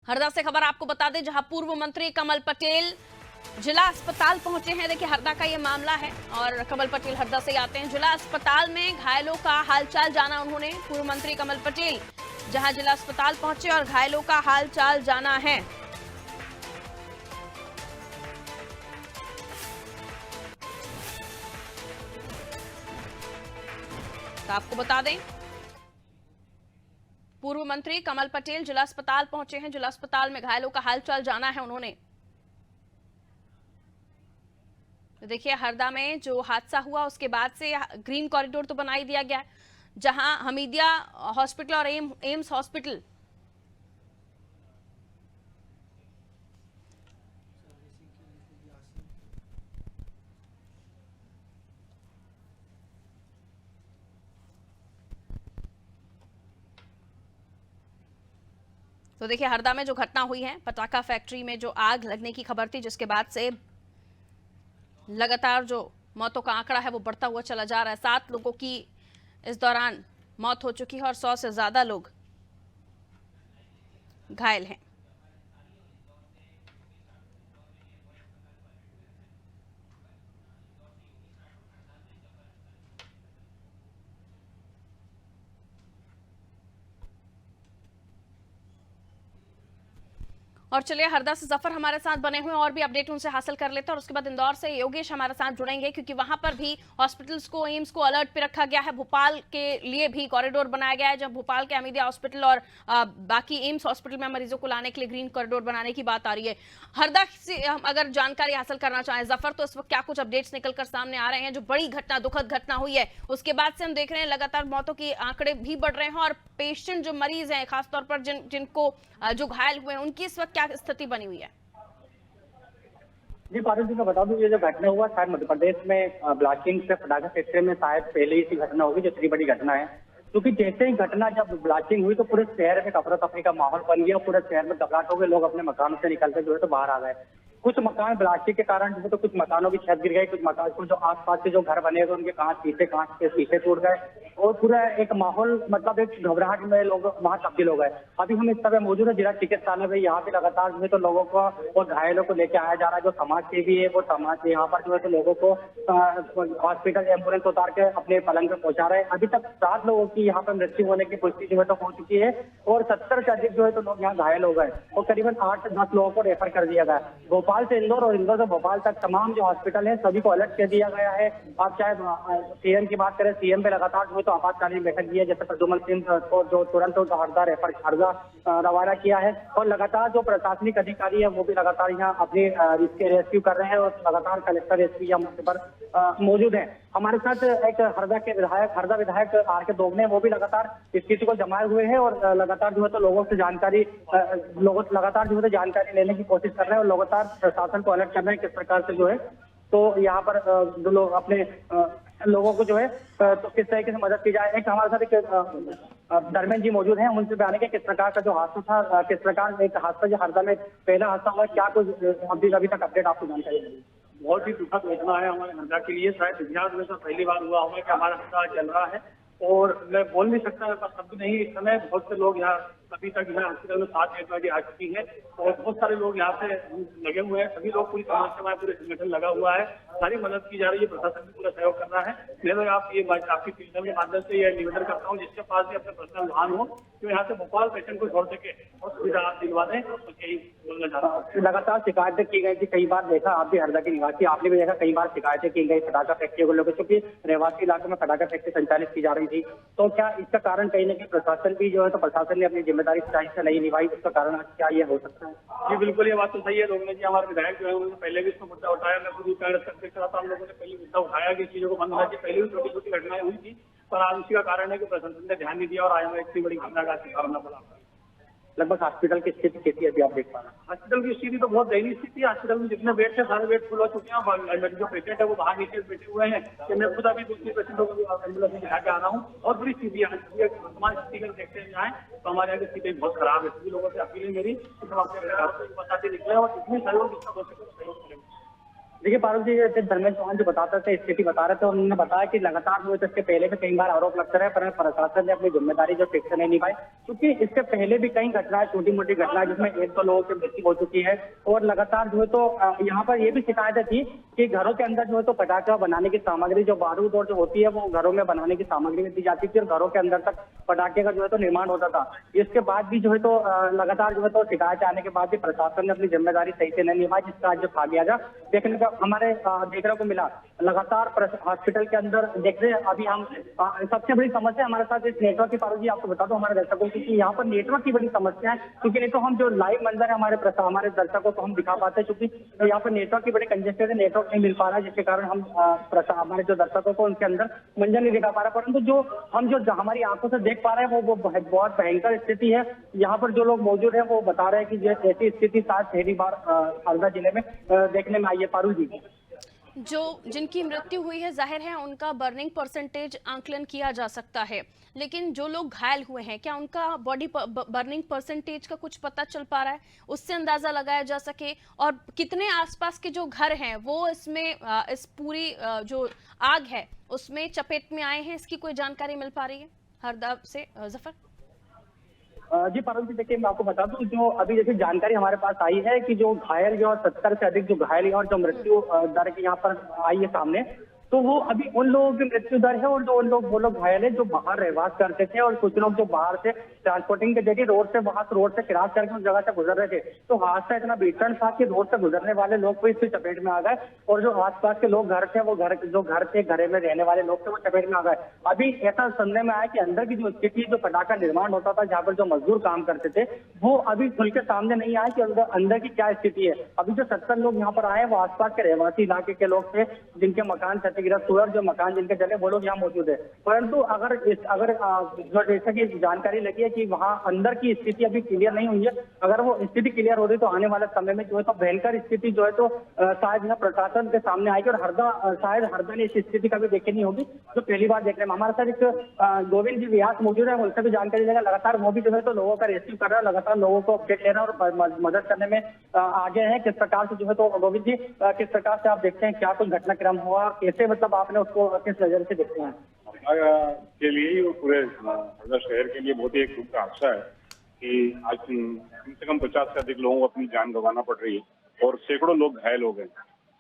हरदा से खबर आपको बता दें, जहां पूर्व मंत्री कमल पटेल जिला अस्पताल पहुंचे हैं। देखिए हरदा का ये मामला है और कमल पटेल हरदा से आते हैं। जिला अस्पताल में घायलों का हालचाल जाना उन्होंने। पूर्व मंत्री कमल पटेल जहां जिला अस्पताल पहुंचे और घायलों का हालचाल जाना है। तो आपको बता दें, पूर्व मंत्री कमल पटेल जिला अस्पताल पहुंचे हैं। जिला अस्पताल में घायलों का हालचाल जाना है उन्होंने। तो देखिए हरदा में जो हादसा हुआ उसके बाद से ग्रीन कॉरिडोर तो बना ही दिया गया है, जहां हमीदिया हॉस्पिटल और एम्स हॉस्पिटल तो देखिए हरदा में जो घटना हुई है, पटाखा फैक्ट्री में जो आग लगने की खबर थी, जिसके बाद से लगातार जो मौतों का आंकड़ा है वो बढ़ता हुआ चला जा रहा है। 7 लोगों की इस दौरान मौत हो चुकी है और 100 से ज्यादा लोग घायल हैं। और चलिए हरदा से जफर हमारे साथ बने हुए और भी अपडेट उनसे हासिल कर लेते हैं, और उसके बाद इंदौर से योगेश हमारे साथ जुड़ेंगे, क्योंकि वहां पर भी हॉस्पिटल्स को, एम्स को अलर्ट पे रखा गया है। भोपाल के लिए भी कॉरिडोर बनाया गया है, जब भोपाल के हमीदिया हॉस्पिटल और बाकी एम्स हॉस्पिटल में मरीजों को लाने के लिए ग्रीन कॉरिडोर बनाने की बात आ रही है। हरदा से हम अगर जानकारी हासिल करना चाहें जफर, तो इस वक्त क्या कुछ अपडेट्स निकलकर सामने आ रहे हैं? जो बड़ी घटना, दुखद घटना हुई है, उसके बाद से हम देख रहे हैं लगातार मौतों के आंकड़े भी बढ़ रहे हैं और पेशेंट जो मरीज हैं, खासतौर पर जिनको जो घायल हुए हैं, उनकी इस वक्त क्या स्थिति बनी हुई है? जी पारुल जी, मैं बता दूं, ये जो घटना हुआ शायद मध्य प्रदेश में ब्लास्टिंग से पटाखा फैक्ट्री में शायद पहले ही सी घटना होगी, जो इतनी बड़ी घटना है। क्योंकि जैसे ही घटना जब ब्लास्टिंग हुई तो पूरे शहर में अफरा तफरी का माहौल बन गया। पूरे शहर में घबराहट हो गई, लोग अपने मकानों से निकलते जो है तो बाहर आ गए। कुछ मकान ब्लास्टिंग के कारण जो है तो कुछ मकानों की छत गिर गई, कुछ मकान को जो आसपास के जो घर बने थे उनके कांच के शीशे टूट गए और पूरा एक माहौल, मतलब एक घबराहट में लोग वहां तब्दील हो गए। अभी हम इस समय मौजूद है जिला चिकित्सालय में। यहाँ पे लगातार जो है तो लोगों को और घायलों को लेकर आया जा रहा है। जो समाज सेवी है वो समाज से यहाँ पर जो है तो लोगों को हॉस्पिटल एम्बुलेंस उतार के अपने पलंग पे पहुंचा रहे हैं। अभी तक 7 लोगों की यहाँ पर मृत्यु होने की पुष्टि जो है तो हो चुकी है और 70 से अधिक जो है तो लोग यहाँ घायल हो गए और करीबन 8 से 10 लोगों को रेफर कर दिया गया। भोपाल से इंदौर और इंदौर से भोपाल तक तमाम जो हॉस्पिटल है सभी को अलर्ट कर दिया गया है। आप चाहे सीएम की बात करें, सीएम पे लगातार जो है तो आपातकालीन बैठक की है, जैसे प्रद्युमन सिंह को जो तुरंत हरदा रेफर हरदा रवाना किया है और लगातार जो प्रशासनिक अधिकारी है वो भी लगातार यहाँ अपनी इसके रेस्क्यू कर रहे हैं और लगातार कलेक्टर रेस्क्यू यहाँ मौके पर मौजूद है। हमारे साथ एक हरदा विधायक आर के दोगने, वो भी लगातार स्थिति को जमाए हुए हैं और लगातार जो है तो लोगों से जानकारी लगातार जो है तो जानकारी लेने की कोशिश कर रहे हैं और लगातार प्रशासन को अलर्ट कर रहे हैं किस प्रकार से जो है तो यहाँ पर जो लोग अपने लोगों को जो है तो किस तरीके से मदद की जाए। एक हमारे साथ एक धर्मेंद्र जी मौजूद हैं, उनसे बयानेंगे किस प्रकार का जो हादसा था, किस प्रकार एक हादसा जो हरदा में पहला हादसा हुआ, क्या कुछ अभी तक अपडेट आपको जानकारी मिली? बहुत ही दुखद घटना है हमारे हरदा के लिए। शायद इतिहास में तो पहली बार हुआ होगा कि हमारा हरदा चल रहा है और मैं बोल नहीं सकता, मेरे पास शब्द नहीं। इस समय बहुत से लोग यहाँ अभी तक यहाँ हॉस्पिटल में 7 बेड आ चुकी है और बहुत सारे लोग यहाँ पे लगे हुए हैं। सभी लोग, पूरी समाज सेवा, पूरे संगठन लगा हुआ है, सारी मदद की जा रही है, प्रशासन भी पूरा सहयोग कर रहा है। मैं आप ये आपकी टीम के माध्यम से यह निवेदन करता हूँ, जिसके पास भी अपने पर्सनल वाहन हो तो यहाँ से भोपाल पेशेंट को छोड़ सके और सुविधा आप दिलवा दें, तो यही बोलना चाहता हूँ। लगातार शिकायतें की गई थी, कई बार देखा, आप भी हरदा के निवासी, आपने भी देखा कई बार शिकायतें की गई पटाखा फैक्ट्री को लेकर, क्योंकि रहवासी इलाकों में पटाखा फैक्ट्री संचालित की जा रही थी। तो क्या इसका कारण कहीं ना कहीं प्रशासन भी जो है तो प्रशासन ने अपनी जिम्मेदारी सही से नहीं निभाई, इसका कारण क्या ये हो सकता है? जी बिल्कुल, ये बात तो सही है। लोगों जी हमारे विधायक जो है उन्होंने पहले भी इसको मुद्दा उठाया। मैं खुद कांग्रेस अध्यक्ष रहा था, हम लोगों ने पहले मुद्दा उठाया कि चीजों को बंद होना चाहिए। पहले भी छोटी छोटी घटनाएं हुई थी, पर आज उसी का कारण है कि प्रशासन ने ध्यान नहीं दिया और आज हमें इतनी बड़ी घटना का शिकार होना पड़ा। लगभग हॉस्पिटल की स्थिति कैसी अभी आप देख पा रहे हैं? हॉस्पिटल की स्थिति तो बहुत दयनीय स्थिति है। हॉस्पिटल में जितने बेड थे सारे बेड फुल हो चुके हैं। जो पेशेंट है वो बाहर नीचे बैठे हुए हैं कि मैं खुद अभी दूसरी पेशेंटों को एम्बुलेंस में दिखा के आ रहा हूँ और बुरी स्थिति है। वर्तमान स्थिति अगर देखते हैं जाए तो हमारे यहाँ की स्थिति बहुत खराब है। सभी लोगों से अपील है मेरी कि हम अपने बताते निकले और जितने सहयोग जितना हो सके सहयोग करेंगे। देखिए पारुल जी, जैसे धर्मेंद्र चौहान जो बताते थे, स्थिति बता रहे थे, उन्होंने बताया कि लगातार जो है इसके पहले भी कई बार आरोप लगता रहा, पर प्रशासन ने अपनी जिम्मेदारी जो ठीक से नहीं निभाई, क्योंकि इससे पहले भी कई घटनाएं, छोटी मोटी घटनाएं जिसमें 1-2 लोगों की मृत्यु हो चुकी है। और लगातार जो है तो यहाँ पर ये भी शिकायतें थी कि घरों के अंदर जो है तो पटाखा बनाने की सामग्री, जो बारूद और जो होती है वो घरों में बनाने की सामग्री में दी जाती थी और घरों के अंदर तक पटाखे का जो है तो निर्माण होता था। इसके बाद भी जो है तो लगातार जो है तो शिकायत आने के बाद भी प्रशासन ने अपनी जिम्मेदारी सही से नहीं निभाई, जिसका आज जो खामियाजा देखने को मिला। लगातार हॉस्पिटल के अंदर देख रहे हैं अभी हम, सबसे बड़ी समस्या हमारे साथ इस नेटवर्क की, पारुल जी आपको बता दो हमारे दर्शकों की, कि यहाँ पर नेटवर्क की बड़ी समस्या है, क्योंकि नहीं तो हम जो लाइव मंजर है हमारे दर्शकों को हम दिखा पाते हैं, क्योंकि यहाँ पर नेटवर्क की बड़ी कंजेस्टेड है, नेटवर्क नहीं मिल पा रहा है, जिसके कारण हम हमारे जो दर्शकों को उनके अंदर मंजर नहीं दिखा पा रहा। परंतु जो हमारी आंखों से देख पा रहे हैं वो बहुत भयंकर स्थिति है। यहाँ पर जो लोग मौजूद है वो बता रहे हैं कि ऐसी स्थिति शायद पहली बार हरदा जिले में देखने में आई है। पारुल जी, जो जिनकी मृत्यु हुई है, जाहिर है उनका बर्निंग परसेंटेज आंकलन किया जा सकता है, लेकिन जो लोग घायल हुए हैं क्या उनका बॉडी बर्निंग परसेंटेज का कुछ पता चल पा रहा है, उससे अंदाजा लगाया जा सके? और कितने आसपास के जो घर हैं वो इसमें इस पूरी जो आग है उसमें चपेट में आए हैं, इसकी कोई जानकारी मिल पा रही है हरदा से? जफर जी पारुल जी, देखिए मैं आपको बता दूं, जो अभी जैसे जानकारी हमारे पास आई है कि जो घायल जो 70 से अधिक जो घायल है और जो मृत्यु दर की यहाँ पर आई है सामने, तो वो अभी उन लोगों की मृत्यु दर है। और जो वो लोग घायल है जो बाहर रहवास करते थे, और कुछ लोग जो बाहर से ट्रांसपोर्टिंग के जरिए रोड से क्रॉस करके उस जगह से गुजर रहे थे। तो हादसा इतना भीषण था कि रोड से गुजरने वाले लोग भी इसकी चपेट में आ गए, और जो आसपास के लोग घर थे, वो घरे में रहने वाले लोग थे, वो चपेट में आ गए। अभी ऐसा सुनने में आया कि अंदर की जो स्थिति, जो पटाखा निर्माण होता था जहाँ पर जो मजदूर काम करते थे, वो अभी खुल के सामने नहीं आया कि अंदर की क्या स्थिति है। अभी जो 70 लोग यहाँ पर आए वो आसपास के रहवासी इलाके के लोग थे, जिनके मकान क्षतिग्रस्त हुए और जो मकान जिनके जले वो लोग यहाँ मौजूद है। परंतु अगर जैसा की जानकारी लगी है कि वहाँ अंदर की स्थिति अभी क्लियर नहीं हुई है, अगर वो स्थिति क्लियर हो रही तो आने वाले समय में जो है तो भयंकर स्थिति जो है तो शायद यहाँ प्रशासन के सामने आएगी, और शायद हरदा ने इस स्थिति कभी देखी नहीं होगी जो पहली बार देख रहे हैं। हमारे साथ एक गोविंद जी व्यास मौजूद है, उनसे भी जानकारी लेगा। लगातार वो भी जो है तो लोगों का रेस्क्यू कर रहा है, लगातार लोगों को अपडेट ले रहा है और मदद करने में आगे हैं। किस प्रकार से जो है तो गोविंद जी, किस प्रकार से आप देखते हैं, क्या कुछ घटनाक्रम हुआ, कैसे मतलब आपने उसको किस नजर से देखते हैं? के लिए और पूरे हरदा शहर के लिए बहुत ही एक दुख का हादसा है कि आज कम से कम 50 से अधिक लोगों को अपनी जान गंवाना पड़ रही है और सैकड़ों लोग घायल हो गए।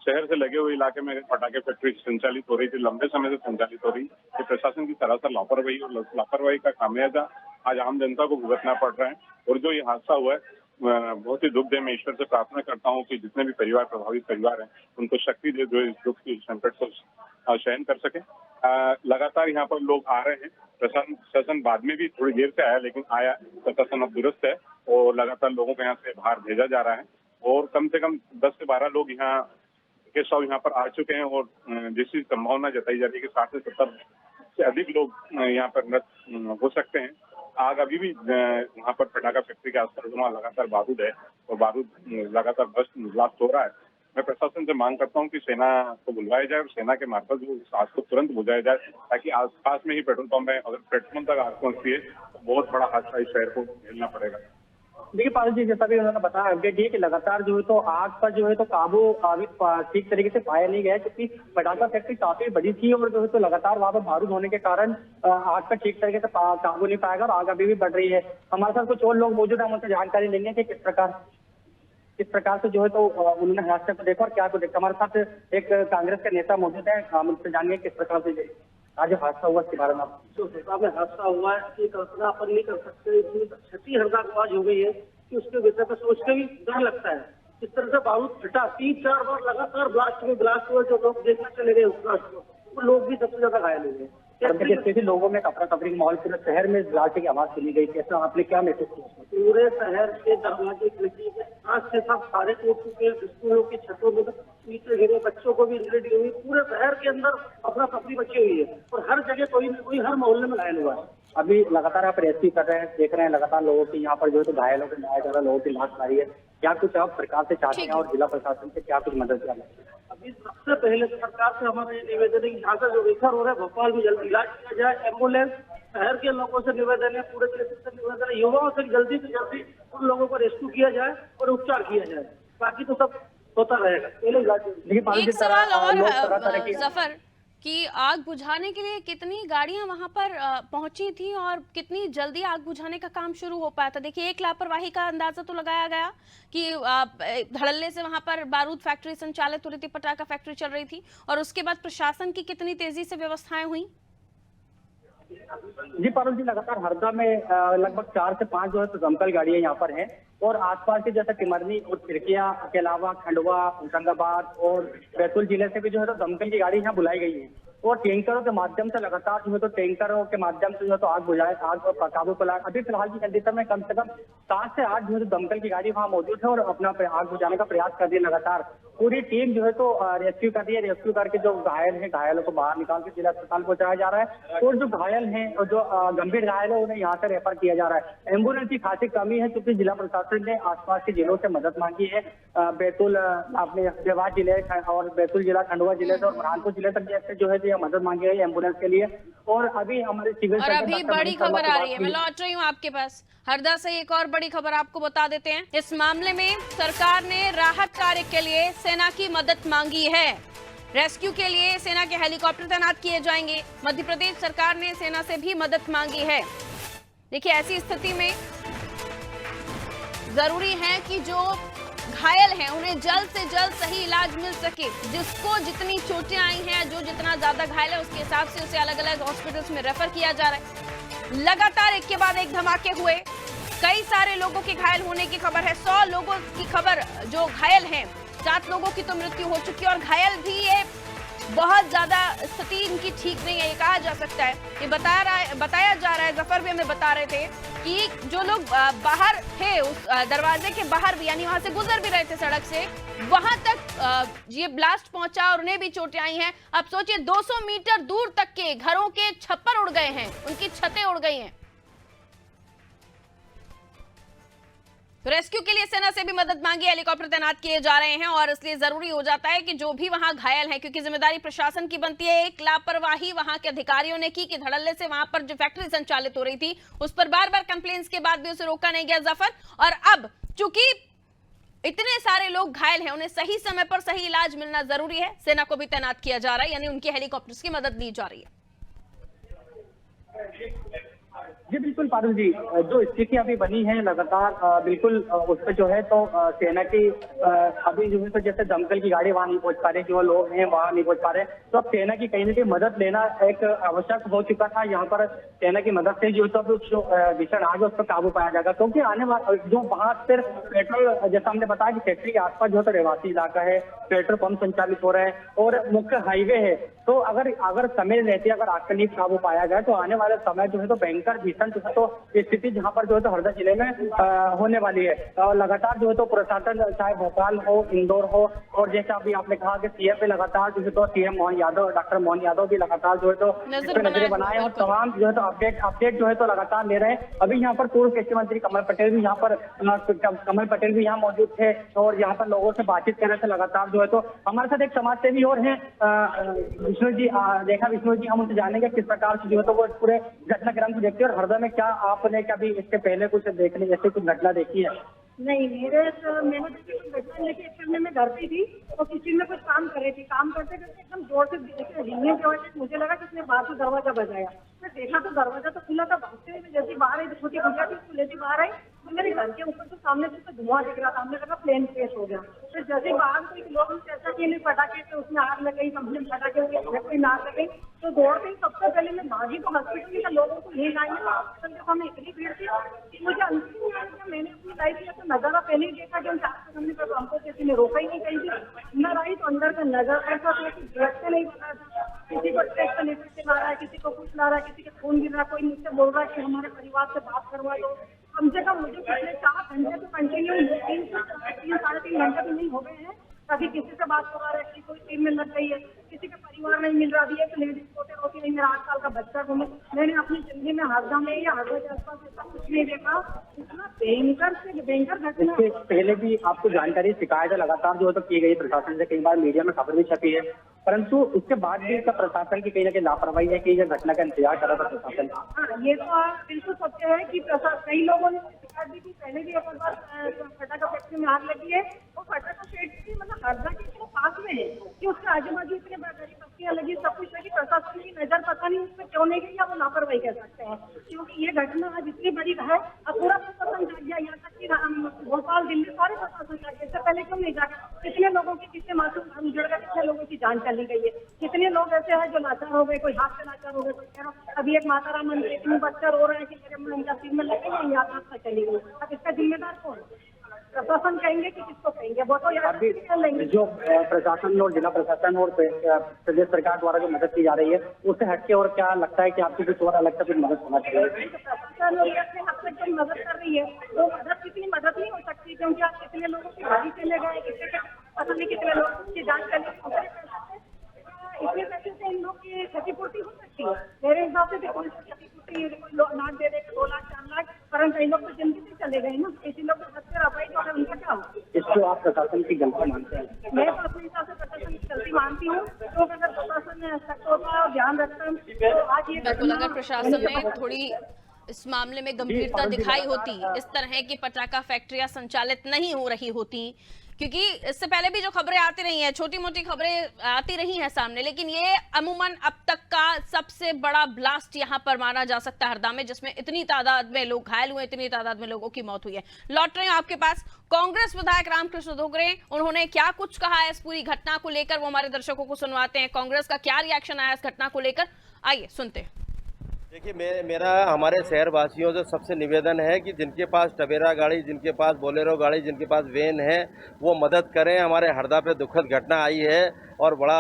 शहर से लगे हुए इलाके में पटाखे फैक्ट्री संचालित हो रही थी, लंबे समय से संचालित हो रही है। प्रशासन की सरासर लापरवाही और लापरवाही का खामियाजा आज आम जनता को भुगतना पड़ रहा है। और जो ये हादसा हुआ है बहुत ही दुख दे। मैं ईश्वर से प्रार्थना करता हूँ कि जितने भी प्रभावित परिवार हैं उनको शक्ति दे जो इस दुख की संकट को सहन कर सके। लगातार यहाँ पर लोग आ रहे हैं। प्रशासन बाद में भी थोड़ी देर से आया, लेकिन आया, प्रशासन अब दुरुस्त है और लगातार लोगों को यहाँ से बाहर भेजा जा रहा है। और कम से कम 10 से 12 लोग यहाँ के शव यहाँ पर आ चुके हैं और जिसकी संभावना जताई जा रही है कि 60 से 70 से अधिक लोग यहाँ पर मृत हो सकते हैं। आग अभी भी वहाँ पर पटाखा फैक्ट्री के आसपास वहाँ लगातार बारूद है और बारूद लगातार ब्लास्ट हो रहा है। मैं प्रशासन से मांग करता हूँ कि सेना को बुलवाया जाए और सेना के मार्फत वो आग को तुरंत बुझाया जाए, ताकि आसपास में ही पेट्रोल पंप है, अगर पेट्रोल पंप तक आग पहुंचती है तो बहुत बड़ा हादसा इस शहर को झेलना पड़ेगा। देखिए पारुल जी, जैसा भी उन्होंने बताया अपडेट ये कि लगातार जो है तो आग पर जो है तो काबू अभी ठीक तरीके से पाया नहीं गया, क्योंकि पटाखा फैक्ट्री काफी बड़ी थी और जो है तो लगातार वहां पर बारूद होने के कारण आग पर ठीक तरीके से काबू नहीं पाएगा और आग अभी भी बढ़ रही है। हमारे साथ कुछ और लोग मौजूद है, हम उनसे जानकारी लेंगे कि किस प्रकार से जो है तो उन्होंने हादसे को देखा और क्या को देखा। हमारे साथ एक कांग्रेस के नेता मौजूद है, हम उनसे जानेंगे किस प्रकार से आज हादसा हुआ इसके बारे में। जो हरदा में हादसा हुआ है कि कल्पना अपन नहीं कर सकते, इतनी क्षति हरदा को आज हो गई है कि उसके विषय पर सोच के भी डर लगता है। इस तरह से बारूद फटा, 3-4 बार लगातार ब्लास्ट हुए, जो लोग देखने चले गए उस ब्लास्ट को, वो लोग भी सबसे ज्यादा घायल हुए। जैसे लोगों में अफरा तफरी माहौल पूरे शहर में ब्लास्ट की आवाज सुनी गई, कैसा आपने क्या महसूस किया? पूरे शहर के दरवाजे खिड़की के आज से सब सारे टूट चुके, स्कूलों की छतों में नीचे गिरे, बच्चों को भी इंजरी हुई, पूरे शहर के अंदर अफरा तफरी मची हुई है और हर जगह कोई न कोई हर मोहल्ले में घायल हुआ है। अभी लगातार आप रेस्क्यू कर रहे हैं, देख रहे हैं लगातार लोगों की यहाँ पर जो है तो घायलों को न्याय कर रहा है, लोगों की लाश आ रही है, क्या कुछ आप सरकार से चाहते हैं और जिला प्रशासन से क्या कुछ मदद करना है? अभी सबसे पहले सरकार से हमारा ये निवेदन है कि यहाँ का जो रेफर हो रहा है भोपाल में जल्दी इलाज किया जाए। एम्बुलेंस शहर के लोगों से निवेदन है, पूरे क्षेत्र से निवेदन है, युवाओं से जल्दी से जल्दी उन लोगों को रेस्क्यू किया जाए और उपचार किया जाए। बाकी तो सब होता रहेगा। देखिए पारुल जी, एक सवाल और लोग तरह की जफर कि आग बुझाने के लिए कितनी गाड़ियां वहां पर पहुंची थी और कितनी जल्दी आग बुझाने का काम शुरू हो पाया था। देखिए एक लापरवाही का अंदाजा तो लगाया गया कि धड़ल्ले से वहां पर बारूद फैक्ट्री संचालित हो रही थी, पटाखा फैक्ट्री चल रही थी, और उसके बाद प्रशासन की कितनी तेजी से व्यवस्थाएं हुई। जी पारुल जी, लगातार हरदा में लगभग 4 से 5 जो है तो दमकल गाड़ियां यहाँ पर हैं, और आसपास के जैसे टिमरनी और खिड़कियां के अलावा खंडवा, होशंगाबाद और बैतूल जिले से भी जो है तो दमकल की गाड़ी यहाँ बुलाई गई है, और टैंकरों के माध्यम से लगातार जो है तो टैंकरों के माध्यम से जो है तो आग बुझाए, आग पर काबू पाया। अभी फिलहाल की कंडीशन में कम से कम 7 से 8 जो है तो दमकल की गाड़ी वहाँ मौजूद है और अपना आग बुझाने का प्रयास कर रही है। लगातार पूरी टीम जो है तो रेस्क्यू कर रही है। रेस्क्यू करके जो घायल है, घायलों को बाहर निकाल के जिला अस्पताल पहुंचाया जा रहा है, और जो घायल हैं और जो गंभीर घायल है उन्हें यहाँ से रेफर किया जा रहा है। एम्बुलेंस की खासी कमी है, क्योंकि जिला प्रशासन ने आसपास के जिलों से मदद मांगी है। बैतूल अपने देवास जिले और बैतूल जिला, खंडवा जिले से और बुरहानपुर जिले तक जैसे जो है तो मदद मांगी है एम्बुलेंस के लिए। और अभी हमारे सिविल और अभी बड़ी खबर आ रही है, मैं लौट रही हूँ आपके पास। हरदा से एक और बड़ी खबर आपको बता देते हैं। इस मामले में सरकार ने राहत कार्य के लिए सेना की मदद मांगी है। रेस्क्यू के लिए सेना के हेलीकॉप्टर तैनात किए जाएंगे। मध्य प्रदेश सरकार ने सेना से भी मदद मांगी है। देखिए ऐसी स्थिति में जरूरी है कि जो घायल हैं उन्हें जल्द से जल्द सही इलाज मिल सके। जिसको जितनी चोटें आई हैं, जो जितना ज्यादा घायल है, उसके हिसाब से उसे अलग अलग हॉस्पिटल्स में रेफर किया जा रहा है। लगातार एक के बाद एक धमाके हुए, कई सारे लोगों के घायल होने की खबर है। 100 लोगों की खबर जो घायल हैं, 7 लोगों की तो मृत्यु हो चुकी है, और घायल भी ये बहुत ज्यादा स्थिति इनकी ठीक नहीं है, ये कहा जा सकता है। ये बताया जा रहा है, जफर भी हमें बता रहे थे कि जो लोग बाहर थे, उस दरवाजे के बाहर भी, यानी वहां से गुजर भी रहे थे सड़क से, वहां तक ये ब्लास्ट पहुंचा और उन्हें भी चोटें आई हैं। अब सोचिए 200 मीटर दूर तक के घरों के छप्पर उड़ गए हैं, उनकी छतें उड़ गई हैं। रेस्क्यू के लिए सेना से भी मदद मांगी, हेलीकॉप्टर तैनात किए जा रहे हैं, और इसलिए जरूरी हो जाता है कि जो भी वहां घायल हैं, क्योंकि जिम्मेदारी प्रशासन की बनती है। एक लापरवाही वहां के अधिकारियों ने की कि धड़ल्ले से वहां पर जो फैक्ट्री संचालित हो रही थी, उस पर बार बार कंप्लेंट्स के बाद भी उसे रोका नहीं गया जफर। और अब चूंकि इतने सारे लोग घायल हैं, उन्हें सही समय पर सही इलाज मिलना जरूरी है। सेना को भी तैनात किया जा रहा है, यानी उनके हेलीकॉप्टर्स की मदद ली जा रही है। जी बिल्कुल पारुल जी, जो स्थिति अभी बनी है लगातार बिल्कुल उस पर जो है तो सेना की अभी जो है तो जैसे दमकल की गाड़ी वहां नहीं पहुंच पा रही, जो लोग हैं वहां नहीं पहुंच पा रहे, तो अब सेना की कहीं ना कहीं मदद लेना एक आवश्यक हो चुका था। यहाँ पर सेना की मदद से जो है तो जो भीषण आग है उस पर काबू पाया जाएगा, क्योंकि आने वाला जो वहां सिर्फ पेट्रोल, जैसा हमने बताया कि फैक्ट्री के आसपास जो है तो रहवासी इलाका है, पेट्रोल पंप संचालित हो रहे हैं और मुख्य हाईवे है। तो अगर समय रहती है, अगर आग पर नहीं काबू पाया जाए तो आने वाले समय जो है तो भयंकर भीषण जो है तो स्थिति जहां पर जो है तो हरदा जिले में होने वाली है। और लगातार जो है तो प्रशासन, चाहे भोपाल हो, इंदौर हो, और जैसे अभी आपने कहा कि सीएम पे लगातार जो है तो सीएम मोहन यादव, डॉक्टर मोहन यादव भी लगातार जो है तो नजरें बनाए और तमाम जो है तो अपडेट जो है तो लगातार ले रहे हैं। अभी यहाँ पर पूर्व कृषि मंत्री कमल पटेल भी यहाँ मौजूद थे और यहाँ पर लोगों से बातचीत कर रहे थे लगातार जो है तो। हमारे साथ एक समाज सेवी और हैं विष्णु जी, विष्णु जी, हम उनसे जानेंगे किस प्रकार से जो है तो वो पूरे घटनाक्रम को देखते हैं, और हरदा में क्या आपने कभी इसके पहले कुछ देखने जैसे कुछ घटना देखी है? नहीं, मैंने तो घटना देखी। एक्चुअली में मैं घर पे थी और किचन में कुछ काम कर रही थी। काम करते करते एकदम जोर से हिलने की वजह से मुझे लगा कि उसने बाहर से दरवाजा बजाया। मैं देखा तो दरवाजा तो खुला था। भागते हुए जैसे बाहर आई, छोटी गुड़िया थी, उसको लेती बाहर आई तो मेरे घर के ऊपर तो सामने से धुआं दिख रहा था। हमने लगा प्लेन क्रैश हो गया। फिर जैसे बाहर कोई लोग चर्चा किए नहीं, पटाखे से उसमें आग लग गई, कंपनी पटाखे हुए, आग लग गई, तो दौड़ते ही सबसे पहले मैं भागी तो हॉस्पिटल में लोगों को ले आई। हॉस्पिटल के सामने इतनी भीड़ थी कि मुझे अंतिम नहीं आया। मैंने अपनी लाइफ में तो नजारा पहले ही देखा कि हम 4 सामने पर हमको किसी ने रोका ही नहीं। कहीं भी अंदर आई तो अंदर का नजर ऐसा था कि देखते नहीं पता था। किसी को स्ट्रेस का लेकर चला रहा है, किसी को कुछ ला रहा है, किसी के खून गिर रहा है, कोई मुझसे बोल रहा है कि हमारे परिवार से बात करवा दो। कम से कम मुझे पिछले 4 घंटे तो कंटिन्यू 3-3.5 घंटे तो नहीं हो गए हैं, ताकि किसी से बात करवा रहे हैं, कोई टीम में लग गई है, किसी का परिवार नहीं मिल रहा है। तो लेडीज रोती नहीं, मेरा 8 साल का बच्चा को मैंने अपनी जिंदगी में हरदा में या हरदा के आसपास ऐसा कुछ नहीं देखा। इतना भयंकर से भयंकर घटना। पहले भी आपको जानकारी शिकायत लगातार जो है तो की गई प्रशासन से, कई बार मीडिया में खबर भी छपी है, परंतु उसके बाद भी इसका प्रशासन की कहीं ना कहीं लापरवाही है कि यह घटना का इंतजार कर रहा था प्रशासन। हाँ, ये तो आप बिल्कुल सत्य है कि कई लोगों ने शिकायत भी की। पहले भी एक बार फटाखा फैक्ट्री में आग लगी है, वो फटाखा फैक्ट्री मतलब हरदा के इतने पास में है कि उसके आजू बाजू इतने बड़ी बस्तियां लगी, सब कुछ लगी, प्रशासन की नजर पता नहीं उस पर क्यों नहीं गई, या वो लापरवाही कह सकते हैं। क्योंकि ये घटना आज इतनी बड़ी है, अब पूरा प्रशासन जाग गया, यहाँ तक कि भोपाल दिल्ली सारे प्रशासन जाग गए। इससे पहले क्यों नहीं जागे? कितने लोगों की, कितने मासूम उजड़ गए, कितने लोगों की जान चली गई है, कितने लोग ऐसे हैं जो लाचार हो गए, कोई हाथ से लाचार हो गए, कोई पैरों। अभी एक माताराम मंदिर इतनी बच्चा रो रहे हैं कि मेरे सिर में लगे गई, याद रास्ता चली गई। अब इसका जिम्मेदार कौन? प्रशासन कहेंगे कि किसको कहेंगे? वो तो याद लेंगे। जो प्रशासन और जिला प्रशासन और प्रदेश सरकार द्वारा जो मदद की जा रही है, उससे हटके और क्या लगता है कि आपकी कुछ और अलग से कुछ मदद होना चाहिए? प्रशासन और अपने हद तक जो मदद कर रही है, वो मदद कितनी मदद नहीं हो सकती, क्योंकि आप कितने लोगों की गाड़ी चले गए, कितने पता नहीं कितने लोगों की जान चली गई। इतने पैसे से इन लोग की क्षतिपूर्ति हो सकती है। मेरे हिसाब से कोई क्षतिपूर्ति लाख दे देगा, 2 लाख 4 लाख, परंतु कई लोग तो जिंदगी से चले गए ना, इसी लोग को सबसे रफाई जो है उनका क्या हो? इसको आप प्रशासन की गलती मानते हैं? मैं तो अपने हिसाब से प्रशासन की गलती मानती हूँ, तो अगर प्रशासन सख्त होता और ध्यान रखता तो आज ये बिल्कुल, अगर प्रशासन ने थोड़ी इस मामले में गंभीरता दिखाई होती, इस तरह की पटाखा फैक्ट्रियां संचालित नहीं हो रही होती, क्योंकि इससे पहले भी जो खबरें आती रही हैं, छोटी मोटी खबरें आती रही हैं सामने, लेकिन ये अमूमन अब तक का सबसे बड़ा ब्लास्ट यहां पर माना जा सकता है हरदा में, जिसमें इतनी तादाद में लोग घायल हुए, इतनी तादाद में लोगों की मौत हुई है। लौट रहे हैं आपके पास कांग्रेस विधायक रामकृष्ण धोगरे, उन्होंने क्या कुछ कहा है इस पूरी घटना को लेकर, वो हमारे दर्शकों को सुनवाते हैं। कांग्रेस का क्या रिएक्शन आया इस घटना को लेकर, आइए सुनते हैं। देखिए, मेरा हमारे शहर वासियों से सबसे निवेदन है कि जिनके पास टवेरा गाड़ी, जिनके पास बोलेरो गाड़ी, जिनके पास वैन है, वो मदद करें। हमारे हरदा पे दुखद घटना आई है और बड़ा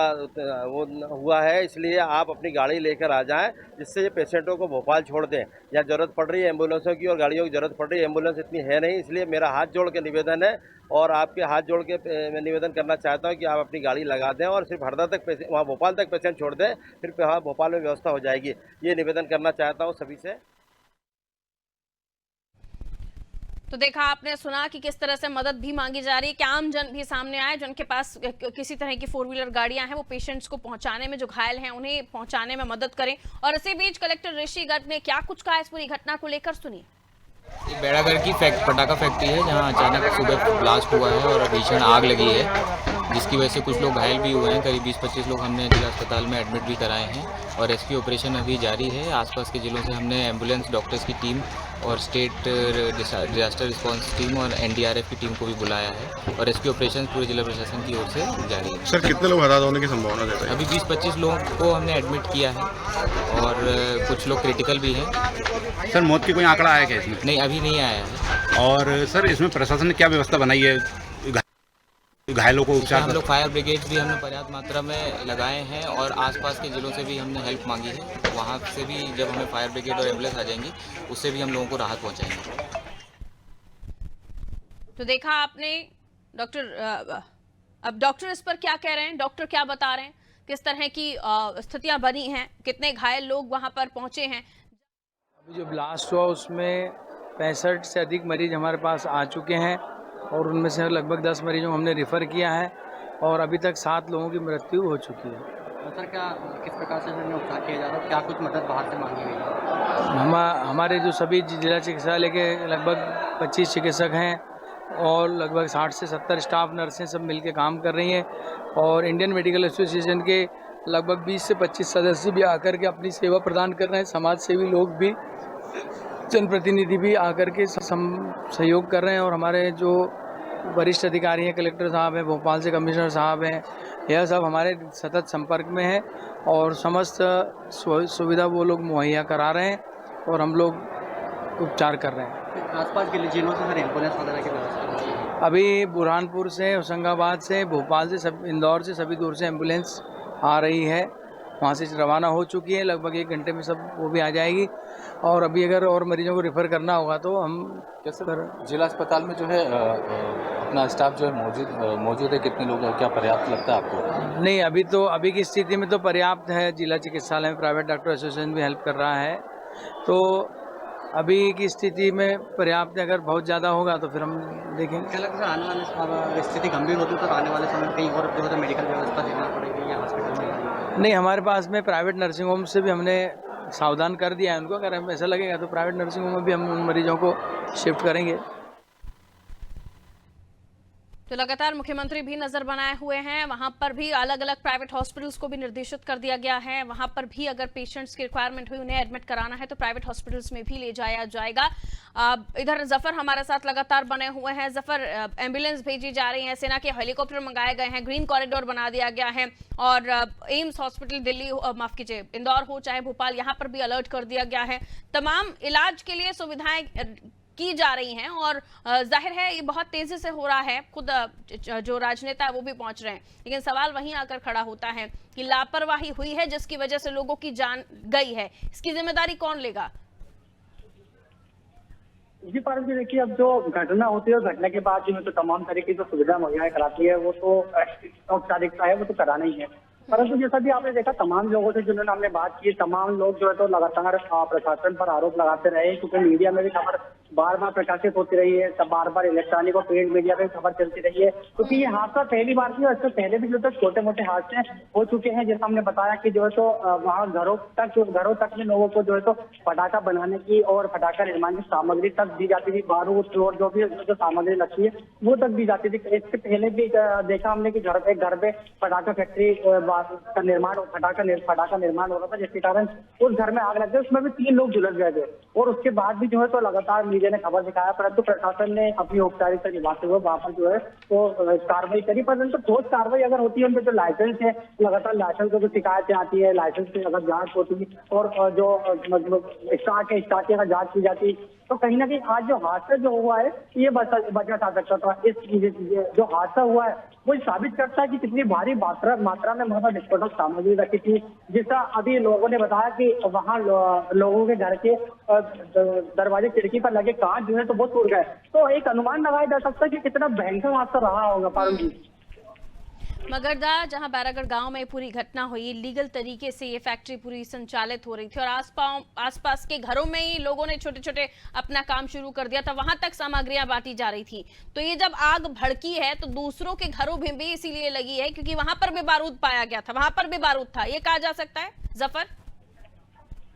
वो हुआ है, इसलिए आप अपनी गाड़ी लेकर आ जाएं, जिससे ये पेशेंटों को भोपाल छोड़ दें। यहाँ ज़रूरत पड़ रही है एम्बुलेंसों की और गाड़ियों की ज़रूरत पड़ रही है, एम्बुलेंस इतनी है नहीं, इसलिए मेरा हाथ जोड़ के निवेदन है और आपके हाथ जोड़ के मैं निवेदन करना चाहता हूँ कि आप अपनी गाड़ी लगा दें और सिर्फ हरदा तक वहाँ भोपाल तक पेशेंट छोड़ दें, फिर वहाँ भोपाल में व्यवस्था हो जाएगी। ये निवेदन करना चाहता हूँ सभी से। तो देखा आपने, सुना कि किस तरह से मदद भी मांगी जा रही है, कि आम जन भी सामने आए जिनके पास किसी तरह की 4 व्हीलर गाड़ियां हैं, वो पेशेंट्स को पहुंचाने में, जो घायल हैं उन्हें पहुंचाने में मदद करें। और इसी बीच कलेक्टर ऋषि गर्ग ने क्या कुछ कहा इस पूरी घटना को लेकर, सुनिए। बेड़ागढ़ की पटाखा फैक्ट्री है, जहां अचानक सुबह ब्लास्ट हुआ है और भीषण आग लगी है, जिसकी वजह से कुछ लोग घायल भी हुए हैं। करीब 20-25 लोग हमने जिला अस्पताल में एडमिट भी कराए हैं और रेस्क्यू ऑपरेशन अभी जारी है। आसपास के जिलों से हमने एम्बुलेंस, डॉक्टर्स की टीम और स्टेट डिजास्टर रिस्पांस टीम और एनडीआरएफ की टीम को भी बुलाया है और रेस्क्यू ऑपरेशन पूरे जिला प्रशासन की ओर से जारी है। सर, कितने लोग हताहत होने की संभावना देते हैं? अभी 20-25 लोगों को हमने एडमिट किया है और कुछ लोग क्रिटिकल भी हैं। सर, मौत की कोई आंकड़ा आया क्या इसमें? नहीं, अभी नहीं आया है। और सर, इसमें प्रशासन ने क्या व्यवस्था बनाई है घायलों को उपचार? हम लोग फायर ब्रिगेड भी हमने पर्याप्त मात्रा में लगाए हैं और आसपास के जिलों से भी हमने हेल्प मांगी है। वहाँ से भी जब हमें फायर ब्रिगेड और एम्बुलेंस आ जाएंगी, उससे भी हम लोगों को राहत पहुँचाएंगे। तो देखा आपने डॉक्टर, अब डॉक्टर इस पर क्या कह रहे हैं, डॉक्टर क्या बता रहे हैं, किस तरह की स्थितियां बनी हैं, कितने घायल लोग वहां पर पहुंचे हैं। अभी जो ब्लास्ट हुआ उसमें 65 से अधिक मरीज हमारे पास आ चुके हैं और उनमें से लगभग 10 मरीजों को हमने रेफ़र किया है और अभी तक 7 लोगों की मृत्यु हो चुकी है। सर, क्या किस प्रकार से उपचार किया जा रहा है, क्या कुछ मदद बाहर से मांगी गई है? हमारे जो सभी जिला चिकित्सालय के लगभग 25 चिकित्सक हैं और लगभग 60 से 70 स्टाफ नर्सें सब मिलकर काम कर रही हैं और इंडियन मेडिकल एसोसिएशन के लगभग 20 से 25 सदस्य भी आकर के अपनी सेवा प्रदान कर रहे हैं। समाज सेवी लोग भी, जनप्रतिनिधि भी आकर के सहयोग कर रहे हैं और हमारे जो वरिष्ठ अधिकारी हैं, कलेक्टर साहब हैं, भोपाल से कमिश्नर साहब हैं, यह सब हमारे सतत संपर्क में है और समस्त सुविधा वो लोग मुहैया करा रहे हैं और हम लोग उपचार कर रहे हैं। आसपास के जिलों से सर एम्बुलेंस वगैरह की व्यवस्था? अभी बुरहानपुर से, होशंगाबाद से, भोपाल से, इंदौर से, सभी दूर से एम्बुलेंस आ रही है, वहाँ से रवाना हो चुकी है। लगभग 1 घंटे में सब वो भी आ जाएगी और अभी अगर और मरीजों को रेफ़र करना होगा तो हम कैसे जिला अस्पताल में जो है अपना स्टाफ जो है मौजूद है, कितने लोग हैं, क्या पर्याप्त लगता है आपको? नहीं, अभी की स्थिति में तो पर्याप्त है। जिला चिकित्सालय में प्राइवेट डॉक्टर एसोसिएशन भी हेल्प कर रहा है, तो अभी की स्थिति में पर्याप्त, अगर बहुत ज़्यादा होगा तो फिर हम देखेंगे। क्या लगता है आने वाले समय स्थिति गंभीर होती है तो आने वाले समय में कहीं और जो है मेडिकल व्यवस्था देखना पड़ेगी या हॉस्पिटल में? नहीं, हमारे पास में प्राइवेट नर्सिंग होम से भी हमने सावधान कर दिया है उनको। अगर हमें ऐसा लगेगा तो प्राइवेट नर्सिंग होम में भी हम उन मरीजों को शिफ्ट करेंगे। तो लगातार मुख्यमंत्री भी नजर बनाए हुए हैं, वहां पर भी अलग अलग प्राइवेट हॉस्पिटल्स को भी निर्देशित कर दिया गया है। वहां पर भी अगर पेशेंट्स की रिक्वायरमेंट हुई, उन्हें एडमिट कराना है तो प्राइवेट हॉस्पिटल्स में भी ले जाया जाएगा। इधर जफर हमारे साथ लगातार बने हुए हैं। जफर, एम्बुलेंस भेजी जा रही है, सेना के हेलीकॉप्टर मंगाए गए हैं, ग्रीन कॉरिडोर बना दिया गया है और एम्स हॉस्पिटल दिल्ली, माफ कीजिए इंदौर हो चाहे भोपाल, यहाँ पर भी अलर्ट कर दिया गया है। तमाम इलाज के लिए सुविधाएं की जा रही हैं और जाहिर है ये बहुत तेजी से हो रहा है। खुद जो राजनेता है वो भी पहुंच रहे हैं, लेकिन सवाल वहीं आकर खड़ा होता है कि लापरवाही हुई है जिसकी वजह से लोगों की जान गई है, इसकी जिम्मेदारी कौन लेगा? जी पारस जी, देखिए अब जो घटना होती है, घटना के बाद जो तमाम तरीके की जो सुविधा मुहैया कराती है वो तो औपचारिकता है, वो तो कराना ही है। परंतु जैसा भी आपने देखा, तमाम लोगों से जिन्होंने हमने बात की, तमाम लोग जो है तो लगातार प्रशासन पर आरोप लगाते रहे, क्योंकि मीडिया में भी खबर बार बार प्रकाशित होती रही है, तब बार बार इलेक्ट्रॉनिक और प्रिंट मीडिया में खबर चलती रही है, क्योंकि ये हादसा पहली बार थी और इससे पहले भी जो तो छोटे मोटे हादसे हो चुके हैं। जैसा हमने बताया कि जो है तो वहाँ घरों तक में लोगों को जो है तो पटाखा बनाने की और पटाखा निर्माण की सामग्री तक दी जाती थी, बारूद और जो भी जो सामग्री लगती है वो तक दी जाती थी। इससे पहले भी देखा हमने कि घर पे पटाखा फैक्ट्री का निर्माण, पटाखा निर्माण हो रहा था, जिसके कारण उस घर में आग लग गई, उसमें भी 3 लोग झुलस गए थे और उसके बाद भी जो है तो लगातार मीडिया ने खबर दिखाया, परंतु प्रशासन ने अपनी औपचारिकता निभाते हुए वहां पर जो है तो कार्रवाई करी। परंतु ठोस कार्रवाई अगर होती है, उनके जो लाइसेंस है, लगातार लाइसेंस को जो शिकायतें आती है, लाइसेंस की अगर जांच होती और जो मतलब स्टाक का जांच की जाती, तो कहीं ना कहीं आज जो हादसा जो हुआ है ये बचा जा सकता था। इस जो हादसा हुआ है वो साबित करता है कि कितनी भारी मात्रा में वहां पर विस्फोटक सामग्री रखी थी। जिसका अभी लोगों ने बताया कि वहां लोगों के घर के दरवाजे खिड़की पर लगे कांच जो है तो वो टूट गए, तो एक अनुमान लगाया जा सकता है कि कितना भयंकर हादसा रहा होगा। पारुल जी, मगरदा, जहां बैरागढ़ गांव में पूरी घटना हुई, लीगल तरीके से ये फैक्ट्री पूरी संचालित हो रही थी और आसपास के घरों में ही लोगों ने छोटे छोटे अपना काम शुरू कर दिया था, वहां तक सामग्रियां बांटी जा रही थी। तो ये जब आग भड़की है तो दूसरों के घरों में भी इसीलिए लगी है क्योंकि वहां पर भी बारूद पाया गया था, वहां पर भी बारूद था, ये कहा जा सकता है जफर?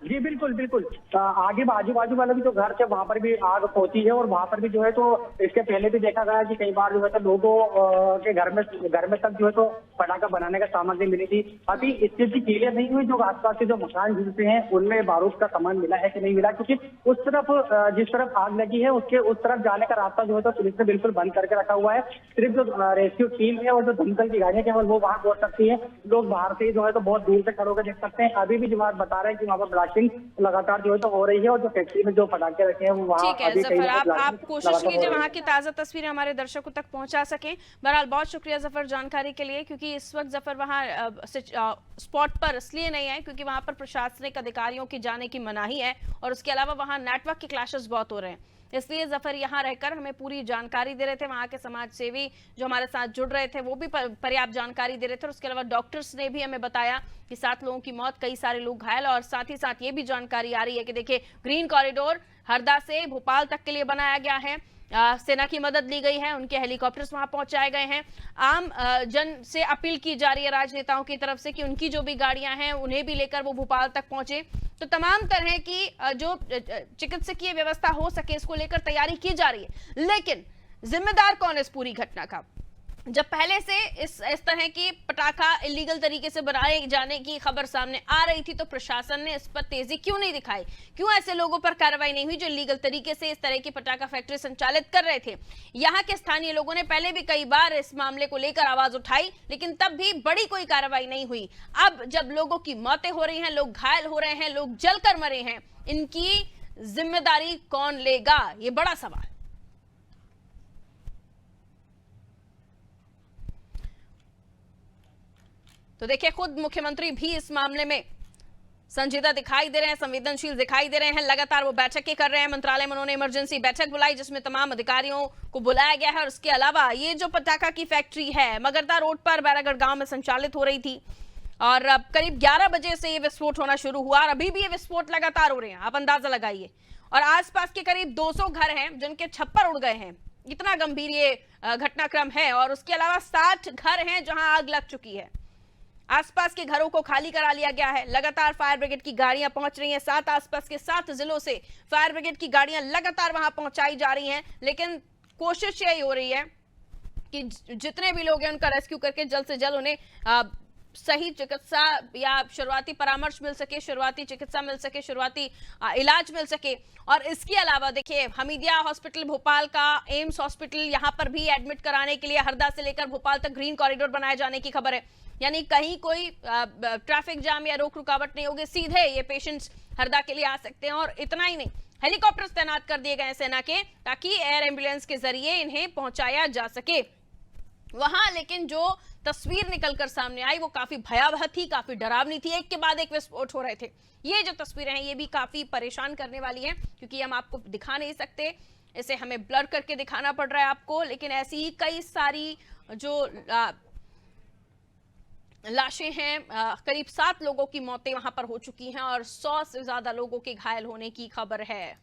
जी बिल्कुल बिल्कुल, आगे आजू बाजू वाले भी जो घर थे वहां पर भी आग पहुंची है और वहां पर भी जो है तो इसके पहले भी देखा गया कि कई बार जो है तो लोगों के घर में तक जो है तो पटाखा बनाने का सामग्री मिली थी। अभी स्थिति क्लियर नहीं हुई, जो आसपास के जो मकान जिनसे हैं उनमें बारूद का सामान मिला है कि नहीं मिला, क्योंकि उस तरफ जिस तरफ आग लगी है उसके उस तरफ जाने का रास्ता जो है तो पुलिस ने बिल्कुल बंद करके रखा हुआ है। सिर्फ जो रेस्क्यू टीम है और जो दमकल की गाड़ियां केवल वो वहां पहुंच सकती है, लोग बाहर से जो है तो बहुत दूर से खड़े होकर देख सकते हैं। अभी भी जो बात बता रहे हैं कि वहां पर लगातार जो है तो हो रही है और जो फैक्ट्री में जो पटाखे रखे हैं वो वहाँ। ठीक है जफर, आप कोशिश कीजिए वहाँ की ताजा तस्वीरें हमारे दर्शकों तक पहुंचा सकें। बहरहाल बहुत शुक्रिया जफर जानकारी के लिए, क्योंकि इस वक्त जफर वहाँ स्पॉट पर इसलिए नहीं है क्योंकि वहाँ पर प्रशासनिक अधिकारियों की जाने की मनाही है और उसके अलावा वहाँ नेटवर्क के क्लैशेस बहुत हो रहे हैं, इसलिए जफर यहाँ रहकर हमें पूरी जानकारी दे रहे थे। वहाँ के समाज सेवी जो हमारे साथ जुड़ रहे थे वो भी पर्याप्त जानकारी दे रहे थे और उसके अलावा डॉक्टर्स ने भी हमें बताया कि 7 लोगों की मौत, कई सारे लोग घायल, और साथ ही साथ ये भी जानकारी आ रही है कि देखिए ग्रीन कॉरिडोर हरदा से भोपाल तक के लिए बनाया गया है, सेना की मदद ली गई है, उनके हेलीकॉप्टर्स वहां पहुंचाए गए हैं। आम जन से अपील की जा रही है राजनेताओं की तरफ से कि उनकी जो भी गाड़ियां हैं उन्हें भी लेकर वो भोपाल तक पहुंचे। तो तमाम तरह की जो चिकित्सकीय व्यवस्था हो सके इसको लेकर तैयारी की जा रही है, लेकिन जिम्मेदार कौन है इस पूरी घटना का? जब पहले से इस तरह की पटाखा इलीगल तरीके से बनाए जाने की खबर सामने आ रही थी तो प्रशासन ने इस पर तेजी क्यों नहीं दिखाई? क्यों ऐसे लोगों पर कार्रवाई नहीं हुई जो इलीगल तरीके से इस तरह की पटाखा फैक्ट्री संचालित कर रहे थे? यहाँ के स्थानीय लोगों ने पहले भी कई बार इस मामले को लेकर आवाज उठाई, लेकिन तब भी बड़ी कोई कार्रवाई नहीं हुई। अब जब लोगों की मौतें हो रही हैं, लोग घायल हो रहे हैं, लोग जलकर मरे हैं, इनकी जिम्मेदारी कौन लेगा? ये बड़ा सवाल। तो देखिए खुद मुख्यमंत्री भी इस मामले में संजीदा दिखाई दे रहे हैं, संवेदनशील दिखाई दे रहे हैं। लगातार वो बैठकें कर रहे हैं, मंत्रालय में उन्होंने इमरजेंसी बैठक बुलाई जिसमें तमाम अधिकारियों को बुलाया गया है। और उसके अलावा ये जो पटाखा की फैक्ट्री है मगरदा रोड पर बैरागढ़ गांव में संचालित हो रही थी और करीब 11 बजे से ये विस्फोट होना शुरू हुआ और अभी भी ये विस्फोट लगातार हो रहे हैं, आप अंदाजा लगाइए। और आसपास के करीब 200 घर हैं जिनके छप्पर उड़ गए हैं। इतना गंभीर ये घटनाक्रम है। और उसके अलावा 60 घर हैं जहां आग लग चुकी है। आसपास के घरों को खाली करा लिया गया है। लगातार फायर ब्रिगेड की गाड़ियां पहुंच रही हैं। 7 आसपास के 7 जिलों से फायर ब्रिगेड की गाड़ियां लगातार वहां पहुंचाई जा रही हैं। लेकिन कोशिश यही हो रही है कि जितने भी लोग हैं उनका रेस्क्यू करके जल्द से जल्द उन्हें सही चिकित्सा या शुरुआती परामर्श मिल सके, शुरुआती चिकित्सा मिल सके, शुरुआती इलाज मिल सके। और इसके अलावा देखिए, हमीदिया हॉस्पिटल भोपाल का, एम्स हॉस्पिटल, यहां पर भी एडमिट कराने के लिए हरदा से लेकर भोपाल तक ग्रीन कॉरिडोर बनाए जाने की खबर है। यानी कहीं कोई ट्रैफिक जाम या रोक रुकावट नहीं होगी, सीधे ये पेशेंट्स हरदा के लिए आ सकते हैं। और इतना ही नहीं, हेलीकॉप्टर्स तैनात कर दिए गए हैं सेना के, ताकि एयर एम्बुलेंस के जरिए इन्हें पहुंचाया जा सके वहां। लेकिन जो तस्वीर निकलकर सामने आई वो काफी भयावह थी, काफी डरावनी थी। एक के बाद एक विस्फोट हो रहे थे। ये जो तस्वीरें हैं ये भी काफी परेशान करने वाली हैं, क्योंकि हम आपको दिखा नहीं सकते, इसे हमें ब्लर करके दिखाना पड़ रहा है आपको। लेकिन ऐसी ही कई सारी जो लाशें हैं, करीब 7 लोगों की मौतें वहां पर हो चुकी हैं और 100 से ज्यादा लोगों के घायल होने की खबर है।